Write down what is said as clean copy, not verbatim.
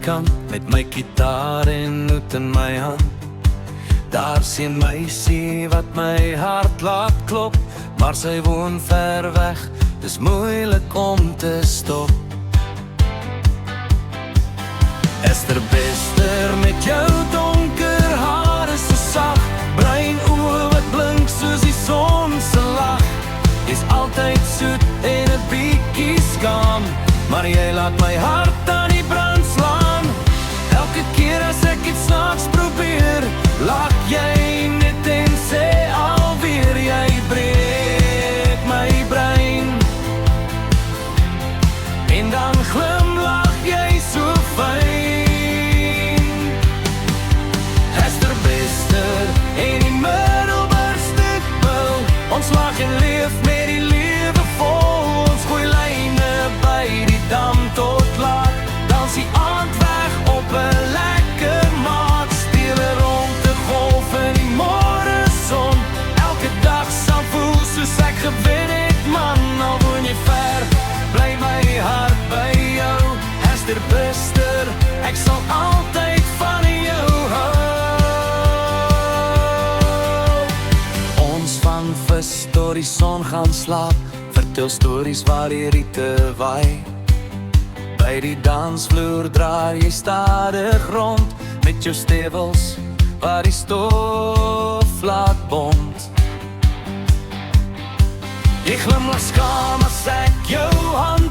kant met my gitaar en hoed in my hand. Daar sien meisie wat my hart laat klop, maar sy woon ver weg, dis moeilik om te stop. Esther Bester, met jou donker haar is so sag, bruin oë wat blink soos die son se lag. Jy's altyd soet en 'n bietjie skaam, maar jy laat my hart aan die brand slaan. Elke keer as ek iets snaaks probeer, lag jy net en sê alweer, jy breek my brein. En dan glimlag jy so fyn. Esther Bester en die middelburste wil, ons lag en leef met die lewe vol. Ons gooi lyne by die dam tot laat, dans die aand weg op 'n lekker maat. Steel rond te golf in die môreson, elke dag sal voel soos ek gewen het man. Al woon jy ver, bly my hart by jou. Esther Bester, ek sal altyd van jou hou. Ons van vis tot die son gaan slaap, vertel stories waar die riete waai. By die dansvloer draai jy stadig rond, met jou stewels waar die stof laat bond. Jy glimlag skaam as ek jou hand